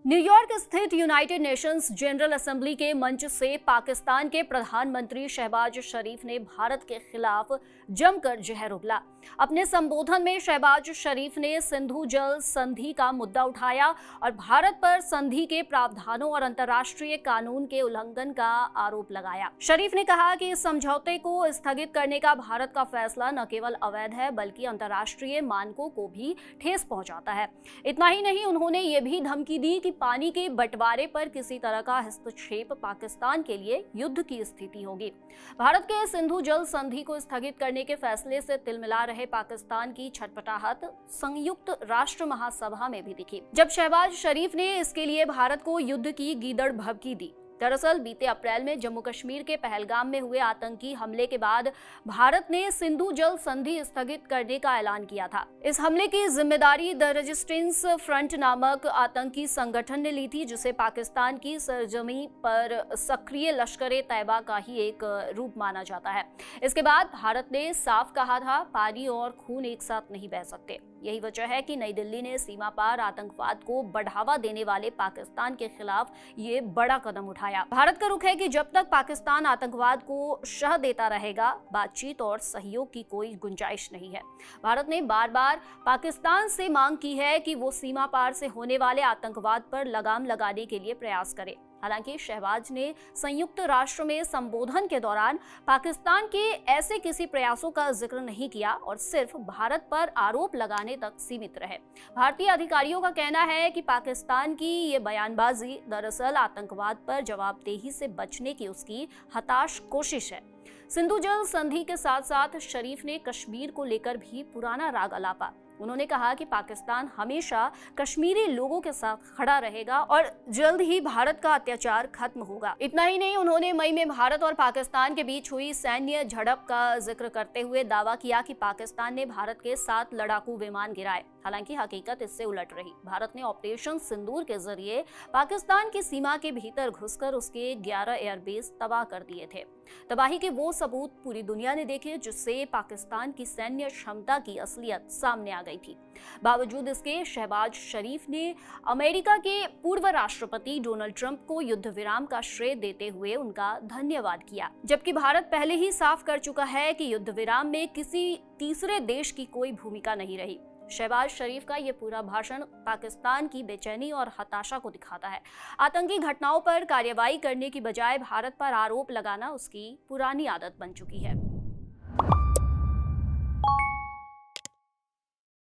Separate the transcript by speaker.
Speaker 1: New York स्थित United Nations general assembly के मंच से पाकिस्तान के प्रधानमंत्री शहबाज शरीफ ने भारत के खिलाफ जमकर जहर उगला। अपने संबोधन में शहबाज शरीफ ने सिंधु जल संधि का मुद्दा उठाया और भारत पर संधि के प्रावधानों और अंतर्राष्ट्रीय कानून के उल्लंघन का आरोप लगाया। शरीफ ने कहा कि इस समझौते को स्थगित करने का भारत का फैसला न केवल अवैध है बल्कि अंतर्राष्ट्रीय मानकों को भी ठेस पहुंचाता है। इतना ही नहीं, उन्होंने ये भी धमकी दी कि पानी के बंटवारे पर किसी तरह का हस्तक्षेप पाकिस्तान के लिए युद्ध की स्थिति होगी। भारत के सिंधु जल संधि को स्थगित करने के फैसले से तिलमिला रहे पाकिस्तान की छटपटाहट संयुक्त राष्ट्र महासभा में भी दिखी, जब शहबाज शरीफ ने इसके लिए भारत को युद्ध की गीदड़ भभकी दी। दरअसल बीते अप्रैल में जम्मू कश्मीर के पहलगाम में हुए आतंकी हमले के बाद भारत ने सिंधु जल संधि स्थगित करने का ऐलान किया था। इस हमले की जिम्मेदारी द रेजिस्टेंस फ्रंट नामक आतंकी संगठन ने ली थी, जिसे पाकिस्तान की सरजमी पर सक्रिय लश्कर-ए तैयबा का ही एक रूप माना जाता है। इसके बाद भारत ने साफ कहा था, पानी और खून एक साथ नहीं बह सकते। यही वजह है कि नई दिल्ली ने सीमा पार आतंकवाद को बढ़ावा देने वाले पाकिस्तान के खिलाफ ये बड़ा कदम उठाया। भारत का रुख है कि जब तक पाकिस्तान आतंकवाद को शह देता रहेगा, बातचीत और सहयोग की कोई गुंजाइश नहीं है। भारत ने बार बार पाकिस्तान से मांग की है कि वो सीमा पार से होने वाले आतंकवाद पर लगाम लगाने के लिए प्रयास करे। हालांकि शहबाज ने संयुक्त राष्ट्र में संबोधन के दौरान पाकिस्तान के ऐसे किसी प्रयासों का जिक्र नहीं किया और सिर्फ भारत पर आरोप लगाने तक सीमित रहे। भारतीय अधिकारियों का कहना है कि पाकिस्तान की ये बयानबाजी दरअसल आतंकवाद पर जवाबदेही से बचने की उसकी हताश कोशिश है। सिंधु जल संधि के साथ साथ शरीफ ने कश्मीर को लेकर भी पुराना राग अलापा। उन्होंने कहा कि पाकिस्तान हमेशा कश्मीरी लोगों के साथ खड़ा रहेगा और जल्द ही भारत का अत्याचार खत्म होगा। इतना ही नहीं, उन्होंने मई में भारत और पाकिस्तान के बीच हुई सैन्य झड़प का जिक्र करते हुए दावा किया कि पाकिस्तान ने भारत के 7 लड़ाकू विमान गिराए। हालांकि हकीकत इससे उलट रही। भारत ने ऑपरेशन सिंदूर के जरिए पाकिस्तान की सीमा के भीतर घुसकर उसके 11 एयरबेस तबाह कर दिए थे। तबाही के वो सबूत पूरी दुनिया ने देखे, जिससे पाकिस्तान की सैन्य क्षमता की असलियत सामने आ गई थी। बावजूद इसके शहबाज शरीफ ने अमेरिका के पूर्व राष्ट्रपति डोनाल्ड ट्रंप को युद्ध विराम का श्रेय देते हुए उनका धन्यवाद किया, जबकि भारत पहले ही साफ कर चुका है कि युद्ध विराम में किसी तीसरे देश की कोई भूमिका नहीं रही। शहबाज शरीफ का ये पूरा भाषण पाकिस्तान की बेचैनी और हताशा को दिखाता है। आतंकी घटनाओं पर कार्रवाई करने की बजाय भारत पर आरोप लगाना उसकी पुरानी आदत बन चुकी है।